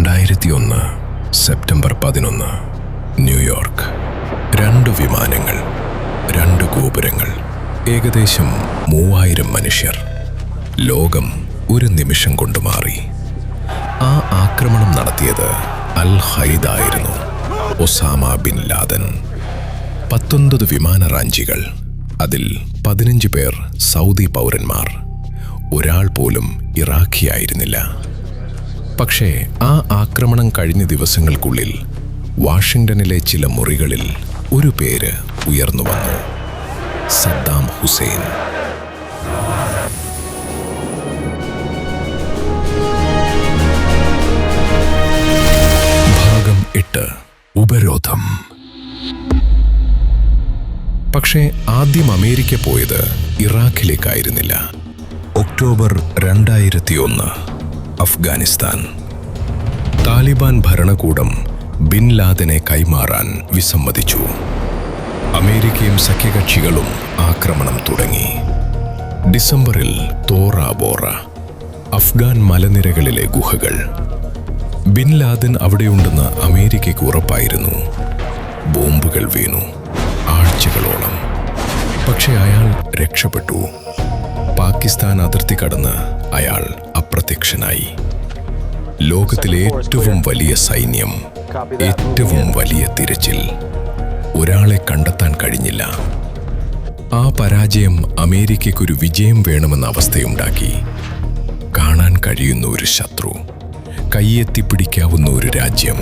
2001 September 11 New York. 2 വിമാനങ്ങൾ, 2 ഗോപുരങ്ങൾ, ഏകദേശം 3000 മനുഷ്യർ. ലോകം ഒരു നിമിഷം കൊണ്ട് മാറി. ആ ആക്രമണം നടത്തിയത് അൽ ഖൈദ ആയിരുന്നു. Osama bin Laden. 19 വിമാന റാഞ്ചികൾ, അതിൽ 15 പേർ സൗദി പൗരന്മാർ. ഒരാൾ പോലും ഇറാഖിയായിരുന്നില്ല. പക്ഷേ ആ ആക്രമണം കഴിഞ്ഞ ദിവസങ്ങൾക്കുള്ളിൽ വാഷിംഗ്ടണിലെ ചില മുറികളിൽ ഒരു പേര് ഉയർന്നു വന്നു: സദ്ദാം ഹുസൈൻ. ഭാഗം 8. ഉപരോധം. പക്ഷേ ആദ്യം അമേരിക്ക പോയത് ഇറാഖിലേക്കായിരുന്നില്ല. ഒക്ടോബർ 2001 അഫ്ഗാനിസ്ഥാൻ. താലിബാൻ ഭരണകൂടം ബിൻ ലാദനെ കൈമാറാൻ വിസമ്മതിച്ചു. അമേരിക്കയും സഖ്യകക്ഷികളും ആക്രമണം തുടങ്ങി. ഡിസംബറിൽ തോറ ബോറ, അഫ്ഗാൻ മലനിരകളിലെ ഗുഹകൾ. ബിൻ ലാദൻ അവിടെയുണ്ടെന്ന് അമേരിക്കയ്ക്ക് ഉറപ്പായിരുന്നു. ബോംബുകൾ വീണു ആഴ്ചകളോളം. പക്ഷെ അയാൾ രക്ഷപ്പെട്ടു. പാകിസ്ഥാൻ അതിർത്തി കടന്ന് അയാൾ അപ്രത്യക്ഷനായി. ലോകത്തിലെ ഏറ്റവും വലിയ സൈന്യം, ഏറ്റവും വലിയ തിരച്ചിൽ. ഒരാളെ കണ്ടെത്താൻ കഴിഞ്ഞില്ല. ആ പരാജയം അമേരിക്കയ്ക്കൊരു വിജയം വേണമെന്ന അവസ്ഥയുണ്ടാക്കി. കാണാൻ കഴിയുന്ന ഒരു ശത്രു, കൈയെത്തിപ്പിടിക്കാവുന്ന ഒരു രാജ്യം.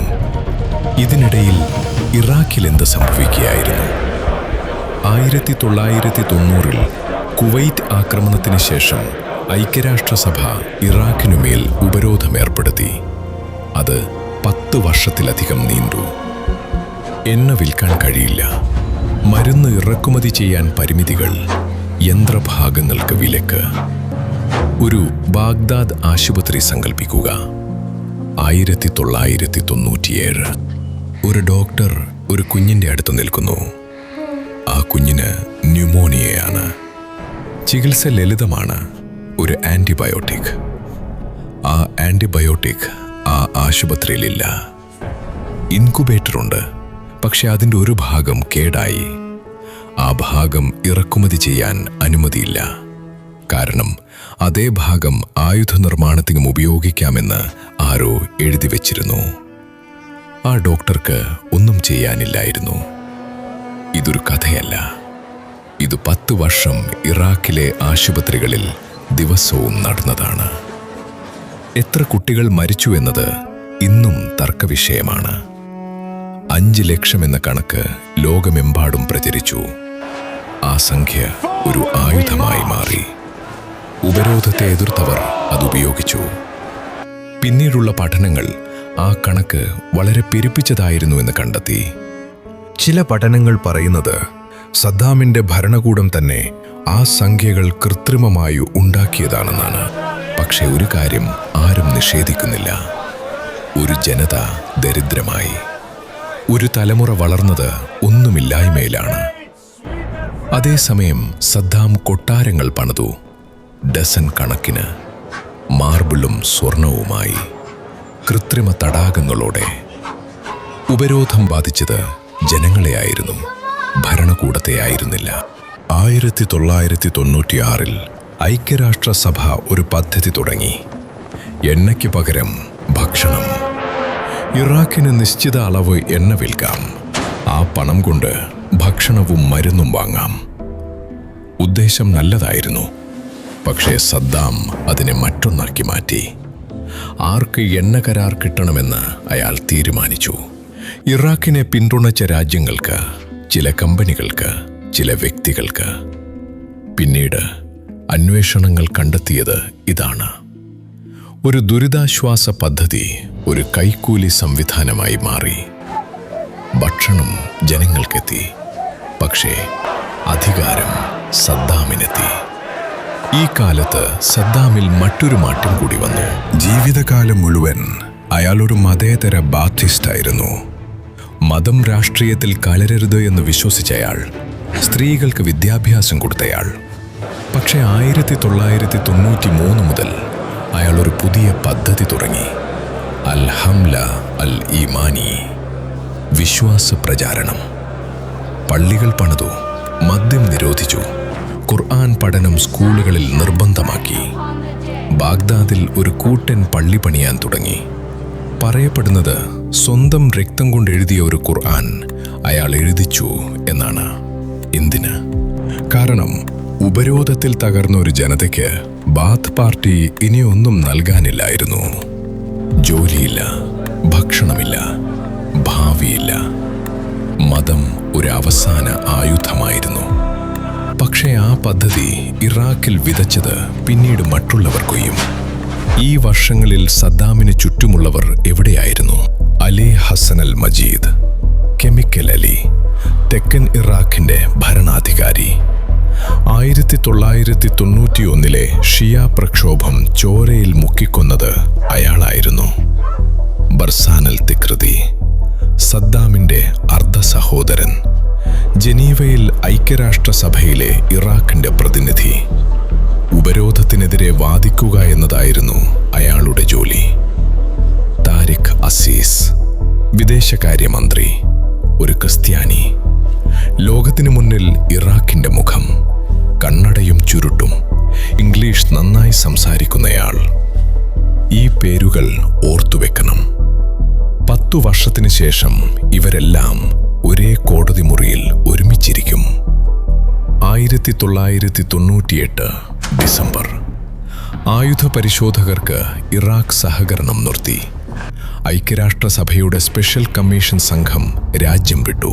ഇതിനിടയിൽ ഇറാഖിൽ എന്ത് സംഭവിക്കുകയായിരുന്നു? 1990-ൽ കുവൈറ്റ് ആക്രമണത്തിന് ശേഷം ഐക്യരാഷ്ട്രസഭ ഇറാഖിനുമേൽ ഉപരോധം ഏർപ്പെടുത്തി. അത് 10 വർഷത്തിലധികം നീണ്ടു. എണ്ണ വിൽക്കാൻ കഴിയില്ല, മരുന്ന് ഇറക്കുമതി ചെയ്യാൻ പരിമിതികൾ, യന്ത്രഭാഗങ്ങൾക്ക് വിലക്ക്. ഒരു ബാഗ്ദാദ് ആശുപത്രി സങ്കല്പിക്കുക. 1997. ഒരു ഡോക്ടർ ഒരു കുഞ്ഞിൻ്റെ അടുത്ത് നിൽക്കുന്നു. ആ കുഞ്ഞിന് ന്യൂമോണിയയാണ്. ചികിത്സ ലളിതമാണ്: ഒരു ആൻറ്റിബയോട്ടിക്. ആ ആൻറ്റിബയോട്ടിക് ആ ആശുപത്രിയിലില്ല. ഇൻകുബേറ്ററുണ്ട്, പക്ഷെ അതിൻ്റെ ഒരു ഭാഗം കേടായി. ആ ഭാഗം ഇറക്കുമതി ചെയ്യാൻ അനുമതിയില്ല. കാരണം അതേ ഭാഗം ആയുധ നിർമ്മാണത്തിനും ഉപയോഗിക്കാമെന്ന് ആരോ എഴുതി വച്ചിരുന്നു. ആ ഡോക്ടർക്ക് ഒന്നും ചെയ്യാനില്ലായിരുന്നു. ഇതൊരു കഥയല്ല. ഇത് 10 വർഷം ഇറാഖിലെ ആശുപത്രികളിൽ ദിവസവും നടന്നതാണ്. എത്ര കുട്ടികൾ മരിച്ചു എന്നത് ഇന്നും തർക്കവിഷയമാണ്. 5 ലക്ഷം എന്ന കണക്ക് ലോകമെമ്പാടും പ്രചരിച്ചു. ആ സംഖ്യ ഒരു ആയുധമായി മാറി. ഉപരോധത്തെ എതിർത്തവർ അതുപയോഗിച്ചു. പിന്നീടുള്ള പഠനങ്ങൾ ആ കണക്ക് വളരെ പെരുപ്പിച്ചതായിരുന്നു എന്ന് കണ്ടെത്തി. ചില പഠനങ്ങൾ പറയുന്നത് സദ്ദാമിന്റെ ഭരണകൂടം തന്നെ ആ സംഖ്യകൾ കൃത്രിമമായി ഉണ്ടാക്കിയതാണെന്നാണ്. പക്ഷെ ഒരു കാര്യം ആരും നിഷേധിക്കുന്നില്ല: ഒരു ജനത ദരിദ്രമായി. ഒരു തലമുറ വളർന്നത് ഒന്നുമില്ലായ്മയിലാണ്. അതേസമയം സദ്ദാം കൊട്ടാരങ്ങൾ പണിതു, ഡസൻ കണക്കിന്, മാർബിളും സ്വർണവുമായി, കൃത്രിമ തടാകങ്ങളോടെ. ഉപരോധം ബാധിച്ചത് ജനങ്ങളെയായിരുന്നു, ഭരണകൂടത്തെ ആയിരുന്നില്ല. 1996-ൽ ഐക്യരാഷ്ട്രസഭ ഒരു പദ്ധതി തുടങ്ങി: എണ്ണയ്ക്ക് പകരം ഭക്ഷണം. ഇറാഖിന് നിശ്ചിത അളവ് എണ്ണ വിൽക്കാം, ആ പണം കൊണ്ട് ഭക്ഷണവും മരുന്നും വാങ്ങാം. ഉദ്ദേശം നല്ലതായിരുന്നു. പക്ഷേ സദ്ദാം അതിനെ മറ്റൊന്നാക്കി മാറ്റി. ആർക്ക് എണ്ണ കരാർ കിട്ടണമെന്ന് അയാൾ തീരുമാനിച്ചു. ഇറാഖിനെ പിന്തുണച്ച രാജ്യങ്ങൾക്ക്, ചില കമ്പനികൾക്ക്, ചില വ്യക്തികൾക്ക്. പിന്നീട് അന്വേഷണങ്ങൾ കണ്ടെത്തിയത് ഇതാണ്: ഒരു ദുരിതാശ്വാസ പദ്ധതി ഒരു കൈക്കൂലി സംവിധാനമായി മാറി. ഭക്ഷണം ജനങ്ങൾക്കെത്തി, പക്ഷേ അധികാരം സദ്ദാമിനെത്തി. ഈ കാലത്ത് സദ്ദാമിൽ മറ്റൊരു മാറ്റം കൂടി വന്നു. ജീവിതകാലം മുഴുവൻ അയാൾ ഒരു മതേതര ബാപ്റ്റിസ്റ്റായിരുന്നു. മതം രാഷ്ട്രീയത്തിൽ കലരരുത് എന്ന് വിശ്വസിച്ചയാൾ, സ്ത്രീകൾക്ക് വിദ്യാഭ്യാസം കൊടുത്തയാൾ. പക്ഷേ 1993 മുതൽ അയാൾ ഒരു പുതിയ പദ്ധതി തുടങ്ങി: അൽ ഹംല അൽ ഈമാനി, വിശ്വാസ പ്രചാരണം. പള്ളികൾ പണിതു, മദ്യം നിരോധിച്ചു, ഖുർആൻ പഠനം സ്കൂളുകളിൽ നിർബന്ധമാക്കി. ബാഗ്ദാദിൽ ഒരു കൂട്ടൻ പള്ളി പണിയാൻ തുടങ്ങി. പറയപ്പെടുന്നത് സ്വന്തം രക്തം കൊണ്ട് എഴുതിയ ഒരു ഖുർആൻ അയാൾ എഴുതിച്ചു എന്നാണ്. എന്തിന്? കാരണം ഉപരോധത്തിൽ തകർന്ന ഒരു ജനതയ്ക്ക് ബാത്ത് പാർട്ടി ഇനിയൊന്നും നൽകാനില്ലായിരുന്നു. ജോലിയില്ല, ഭക്ഷണമില്ല, ഭാവിയില്ല. മതം ഒരു അവസാന ആയുധമായിരുന്നു. പക്ഷേ ആ പദ്ധതി ഇറാഖിൽ വിതച്ചത് പിന്നീട് മറ്റുള്ളവർ കൊയ്യും. ഈ വർഷങ്ങളിൽ സദ്ദാമിന് ചുറ്റുമുള്ളവർ എവിടെയായിരുന്നു? അലി ഹസൻ അൽ മജീദ്, കെമിക്കൽ അലി, തെക്കൻ ഇറാഖിന്റെ ഭരണാധികാരി. 1991 ഷിയ പ്രക്ഷോഭം ചോരയിൽ മുക്കിക്കൊന്നത് അയാളായിരുന്നു. ബർസാൻ അൽ തിക്രതി, സദ്ദാമിന്റെ അർദ്ധ സഹോദരൻ, ജനീവയിൽ ഐക്യരാഷ്ട്രസഭയിലെ ഇറാഖിന്റെ പ്രതിനിധി. ഉപരോധത്തിനെതിരെ വാദിക്കുക എന്നതായിരുന്നു അയാളുടെ ജോലി. താരിഖ് അസീസ്, വിദേശകാര്യമന്ത്രി, ഒരു ക്രിസ്ത്യാനി. ലോകത്തിനു മുന്നിൽ ഇറാഖിന്റെ മുഖം, കണ്ണടയും ചുരുട്ടും, ഇംഗ്ലീഷ് നന്നായി സംസാരിക്കുന്നയാൾ. ഈ പേരുകൾ ഓർത്തുവെക്കണം. 10 വർഷത്തിന് ശേഷം ഇവരെല്ലാം ഒരേ കോടതി മുറിയിൽ ഒരുമിച്ചിരിക്കും. 1998 ഡിസംബർ. ആയുധ പരിശോധകർക്ക് ഇറാഖ് സഹകരണം നിർത്തി. ഐക്യരാഷ്ട്രസഭയുടെ സ്പെഷ്യൽ കമ്മീഷൻ സംഘം രാജ്യം വിട്ടു.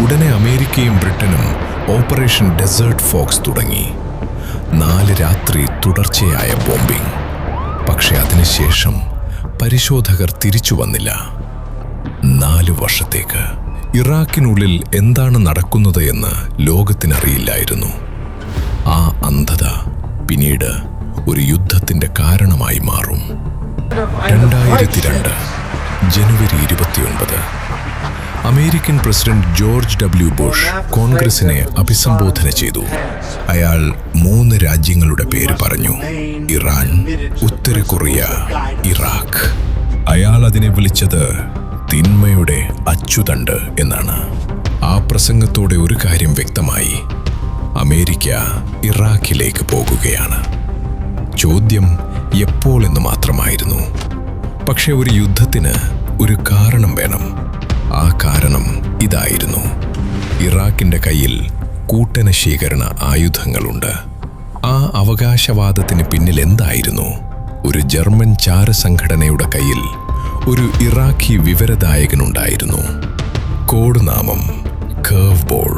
ഉടനെ അമേരിക്കയും ബ്രിട്ടനും ഓപ്പറേഷൻ ഡെസേർട്ട് ഫോക്സ് തുടങ്ങി. 4 രാത്രി തുടർച്ചയായ ബോംബിംഗ്. പക്ഷെ അതിനുശേഷം പരിശോധകർ തിരിച്ചു വന്നില്ല. 4 വർഷത്തേക്ക് ഇറാഖിനുള്ളിൽ എന്താണ് നടക്കുന്നത് എന്ന് ലോകത്തിനറിയില്ലായിരുന്നു. ആ അന്ധത പിന്നീട് ഒരു യുദ്ധത്തിന്റെ കാരണമായി മാറും. 2002 ജനുവരി 29 American president George W Bush കോൺഗ്രസിനെ അഭിസംബോധന ചെയ്തു. അയാൾ 3 രാജ്യങ്ങളുടെ പേര് പറഞ്ഞു: ഇറാൻ, ഉത്തര കൊറിയ, ഇറാഖ്. അയാൾ അതിനെ വിളിച്ചത് തിന്മയുടെ അച്ചുതണ്ട് എന്നാണ്. ആ പ്രസംഗത്തോടെ ഒരു കാര്യം വ്യക്തമായി: അമേരിക്ക ഇറാഖിലേക്ക് പോകുകയാണ്. ചോദ്യം എപ്പോൾ എന്ന് മാത്രമായിരുന്നു. പക്ഷെ ഒരു യുദ്ധത്തിന് ഒരു കാരണം വേണം. ആ കാരണം ഇതായിരുന്നു: ഇറാഖിന്റെ കയ്യിൽ കൂട്ടനശീകരണ ആയുധങ്ങളുണ്ട്. ആ അവകാശവാദത്തിന് പിന്നിൽ എന്തായിരുന്നു? ഒരു ജർമ്മൻ ചാരസംഘടനയുടെ കയ്യിൽ ഒരു ഇറാഖി വിവരദായകനുണ്ടായിരുന്നു. കോഡ് നാമം കർവ് ബോൾ.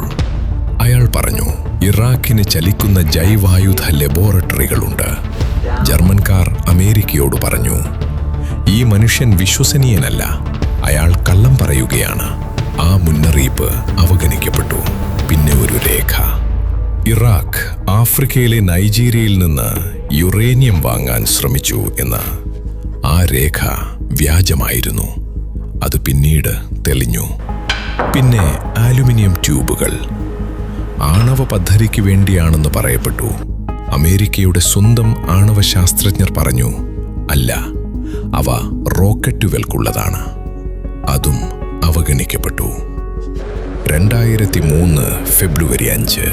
അയാൾ പറഞ്ഞു, ഇറാഖിന് ചലിക്കുന്ന ജൈവായുധ ലബോറട്ടറികളുണ്ട്. ജർമ്മൻകാർ അമേരിക്കയോട് പറഞ്ഞു, ഈ മനുഷ്യൻ വിശ്വസനീയനല്ല, അയാൾ കള്ളം പറയുകയാണ്. ആ മുന്നറിയിപ്പ് അവഗണിക്കപ്പെട്ടു. പിന്നെ ഒരു രേഖ. ഇറാഖ് ആഫ്രിക്കയിലെ നൈജീരിയയിൽ നിന്ന് യുറേനിയം വാങ്ങാൻ ശ്രമിച്ചു എന്ന്. ആ രേഖ വ്യാജമായിരുന്നു. അത് പിന്നീട് തെളിഞ്ഞു. പിന്നെ അലുമിനിയം ട്യൂബുകൾ ആണവ പദ്ധതിക്ക് വേണ്ടിയാണെന്ന് പറയപ്പെട്ടു. അമേരിക്കയുടെ സ്വന്തം ആണവ ശാസ്ത്രജ്ഞർ പറഞ്ഞു, അല്ല, അവ റോക്കറ്റുകൾക്കുള്ളതാണ്. അതും അവഗണിക്കപ്പെട്ടു. 2003 ഫെബ്രുവരി 5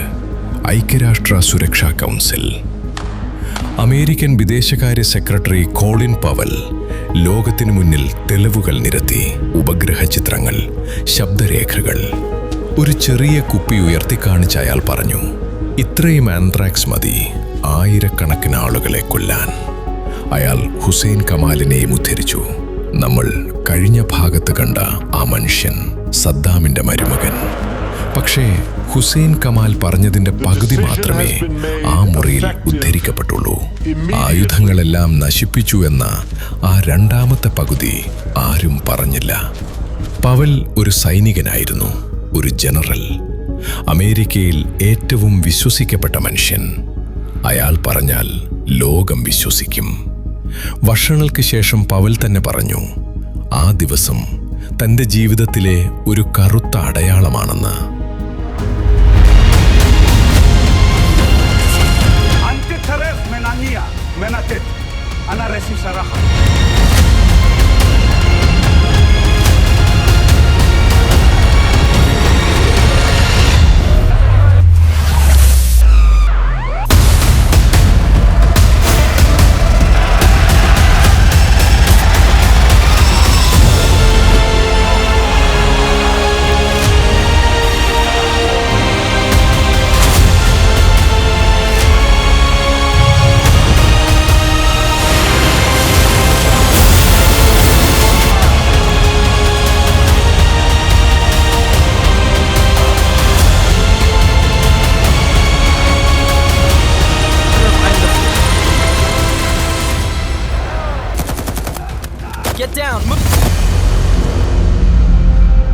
ഐക്യരാഷ്ട്ര സുരക്ഷാ കൗൺസിൽ. അമേരിക്കൻ വിദേശകാര്യ സെക്രട്ടറി കോളിൻ പവൽ ലോകത്തിനു മുന്നിൽ തെളിവുകൾ നിരത്തി. ഉപഗ്രഹ ചിത്രങ്ങൾ, ശബ്ദരേഖകൾ. ഒരു ചെറിയ കുപ്പി ഉയർത്തിക്കാണിച്ച അയാൾ പറഞ്ഞു, ഇത്രയും ആന്ത്രാക്സ് മതി ആയിരക്കണക്കിന് ആളുകളെ കൊല്ലാൻ. അയാൾ ഹുസൈൻ കമാലിനെയും ഉദ്ധരിച്ചു. നമ്മൾ കഴിഞ്ഞ ഭാഗത്ത് കണ്ട ആ മനുഷ്യൻ സദ്ദാമിന്റെ മരുമകൻ. പക്ഷേ ഹുസൈൻ കമാൽ പറഞ്ഞതിന്റെ പകുതി മാത്രമേ ആ മുറിയിൽ ഉദ്ധരിക്കപ്പെട്ടുള്ളൂ. ആയുധങ്ങളെല്ലാം നശിപ്പിച്ചു എന്ന ആ രണ്ടാമത്തെ പകുതി ആരും പറഞ്ഞില്ല. പവൽ ഒരു സൈനികനായിരുന്നു, ഒരു ജനറൽ, അമേരിക്കയിൽ ഏറ്റവും വിശ്വസിക്കപ്പെട്ട മനുഷ്യൻ. അയാൾ പറഞ്ഞാൽ ലോകം വിശ്വസിക്കും. വർഷങ്ങൾക്ക് ശേഷം പവൽ തന്നെ പറഞ്ഞു, ആ ദിവസം തൻ്റെ ജീവിതത്തിലെ ഒരു കറുത്ത അടയാളമാണെന്ന്. أنا رئيس صراحة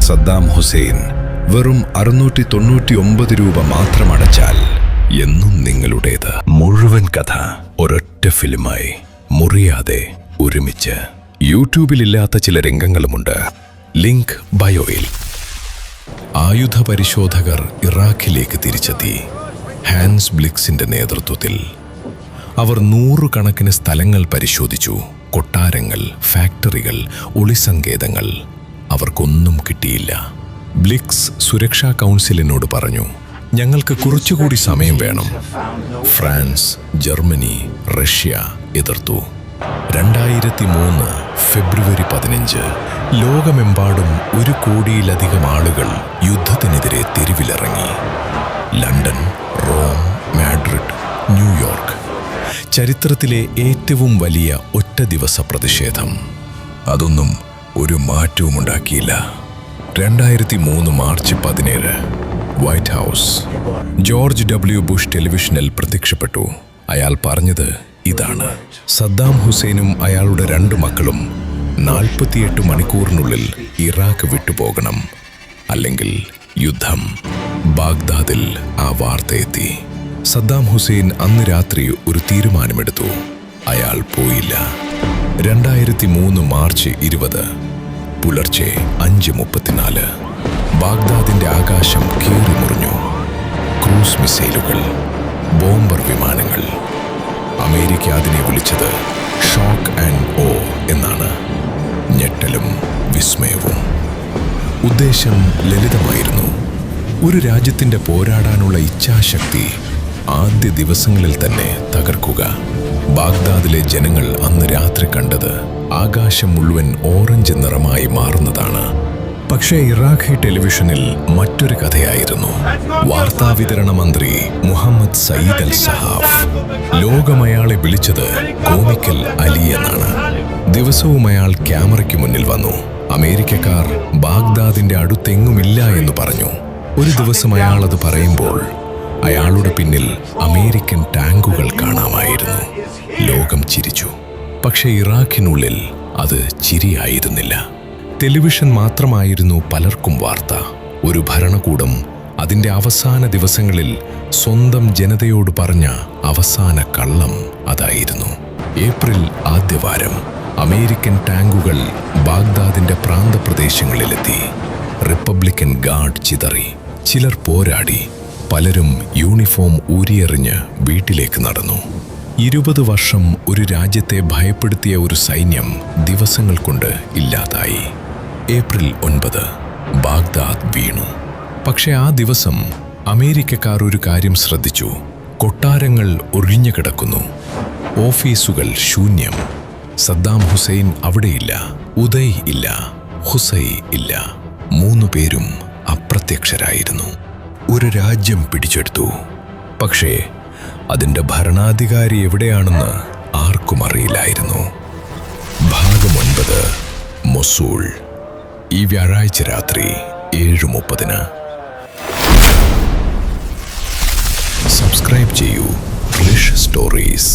സദ്ദാം ഹുസൈൻ വെറും 699 രൂപ മാത്രം അടച്ചാൽ എന്നും നിങ്ങളുടേത്. മുഴുവൻ കഥ ഒരൊറ്റ ഫിലിമായി, മുറിയാതെ, ഒരുമിച്ച്. യൂട്യൂബിലില്ലാത്ത ചില രംഗങ്ങളുമുണ്ട്. ലിങ്ക് ബയോയിൽ. ആയുധ പരിശോധകർ ഇറാഖിലേക്ക് തിരിച്ചെത്തി. ഹാൻസ് ബ്ലിക്സിന്റെ നേതൃത്വത്തിൽ അവർ 100 കണക്കിന് സ്ഥലങ്ങൾ പരിശോധിച്ചു. കൊട്ടാരങ്ങൾ, ഫാക്ടറികൾ, ഒളിസങ്കേതങ്ങൾ. അവർക്കൊന്നും കിട്ടിയില്ല. ബ്ലിക്സ് സുരക്ഷാ കൗൺസിലിനോട് പറഞ്ഞു, ഞങ്ങൾക്ക് കുറച്ചുകൂടി സമയം വേണം. ഫ്രാൻസ്, ജർമ്മനി, റഷ്യ എതിർത്തു. 2003 ഫെബ്രുവരി 15 ലോകമെമ്പാടും 1 കോടിയിലധികം ആളുകൾ യുദ്ധത്തിനെതിരെ തെരുവിലിറങ്ങി. London, Rome, Madrid, New York. ചരിത്രത്തിലെ ഏറ്റവും വലിയ ഒറ്റ ദിവസ പ്രതിഷേധം. അതൊന്നും ഒരു മാറ്റവും ഉണ്ടാക്കിയില്ല. 2003 March 17 white house. George W Bush ടെലിവിഷനിൽ പ്രത്യക്ഷപ്പെട്ടു. അയാൾ പറഞ്ഞത് ഇതാണ്: സദ്ദാം ഹുസൈനും അയാളുടെ 2 മക്കളും 48 മണിക്കൂറിനുള്ളിൽ ഇറാഖ് വിട്ടുപോകണം, അല്ലെങ്കിൽ യുദ്ധം. ബാഗ്ദാദിൽ ആ വാർത്തയെത്തി. സദ്ദാം ഹുസൈൻ അന്ന് രാത്രി ഒരു തീരുമാനമെടുത്തു. അയാൾ പോയില്ല. 2003 മാർച്ച് 20 പുലർച്ചെ 5:34 ബാഗ്ദാദിന്റെ ആകാശം കീറിമുറിഞ്ഞു. ക്രൂസ് മിസൈലുകൾ, ബോംബർ വിമാനങ്ങൾ. അമേരിക്ക അതിനെ വിളിച്ചത് ഷോക്ക് ആൻഡ് ഓ എന്നാണ്. ഞെട്ടലും വിസ്മയവും. ഉദ്ദേശം ലളിതമായിരുന്നു: ഒരു രാജ്യത്തിന്റെ പോരാടാനുള്ള ഇച്ഛാശക്തി ആദ്യ ദിവസങ്ങളിൽ തന്നെ തകർക്കുക. ബാഗ്ദാദിലെ ജനങ്ങൾ അന്ന് രാത്രി കണ്ടത് ആകാശം മുഴുവൻ ഓറഞ്ച് നിറമായി മാറുന്നതാണ്. പക്ഷേ ഇറാഖി ടെലിവിഷനിൽ മറ്റൊരു കഥയായിരുന്നു. വാർത്താവിതരണ മന്ത്രി മുഹമ്മദ് സയ്യിദ് അൽ സഹാഫ്. ലോകം അയാളെ വിളിച്ചത് കോമിക്കൽ അലി എന്നാണ്. ദിവസവും അയാൾ ക്യാമറയ്ക്ക് മുന്നിൽ വന്നു. അമേരിക്കക്കാർ ബാഗ്ദാദിന്റെ അടുത്തെങ്ങുമില്ല എന്ന് പറഞ്ഞു. ഒരു ദിവസം അയാൾ അത് പറയുമ്പോൾ അയാളുടെ പിന്നിൽ അമേരിക്കൻ ടാങ്കുകൾ കാണാമായിരുന്നു. ലോകം ചിരിച്ചു. പക്ഷേ ഇറാഖിനുള്ളിൽ അത് ചിരിയായിരുന്നില്ല. ടെലിവിഷൻ മാത്രമായിരുന്നു പലർക്കും വാർത്ത. ഒരു ഭരണകൂടം അതിൻ്റെ അവസാന ദിവസങ്ങളിൽ സ്വന്തം ജനതയോട് പറഞ്ഞ അവസാന കള്ളം അതായിരുന്നു. ഏപ്രിൽ ആദ്യവാരം അമേരിക്കൻ ടാങ്കുകൾ ബാഗ്ദാദിന്റെ പ്രാന്തപ്രദേശങ്ങളിലെത്തി. റിപ്പബ്ലിക്കൻ ഗാർഡ് ചിതറി. ചിലർ പോരാടി. പലരും യൂണിഫോം ഊരിയെറിഞ്ഞ് വീട്ടിലേക്ക് നടന്നു. 20 വർഷം ഒരു രാജ്യത്തെ ഭയപ്പെടുത്തിയ ഒരു സൈന്യം ദിവസങ്ങൾ കൊണ്ട് ഇല്ലാതായി. ഏപ്രിൽ 9 ബാഗ്ദാദ് വീണു. പക്ഷെ ആ ദിവസം അമേരിക്കക്കാർ ഒരു കാര്യം ശ്രദ്ധിച്ചു. കൊട്ടാരങ്ങൾ ഒഴിഞ്ഞു കിടക്കുന്നു. ഓഫീസുകൾ ശൂന്യം. സദ്ദാം ഹുസൈൻ അവിടെയില്ല. ഉദയ് ഇല്ല. ഹുസൈ ഇല്ല. 3 പേരും അപ്രത്യക്ഷരായിരുന്നു. ഒരു രാജ്യം പിടിച്ചെടുത്തു. പക്ഷേ അതിൻ്റെ ഭരണാധികാരി എവിടെയാണെന്ന് ആർക്കും അറിയില്ലായിരുന്നു. ഭാഗം 9 മൊസൂൾ. ഈ വ്യാഴാഴ്ച രാത്രി 7:30. സബ്സ്ക്രൈബ് ചെയ്യൂ. റിഷ് സ്റ്റോറീസ്.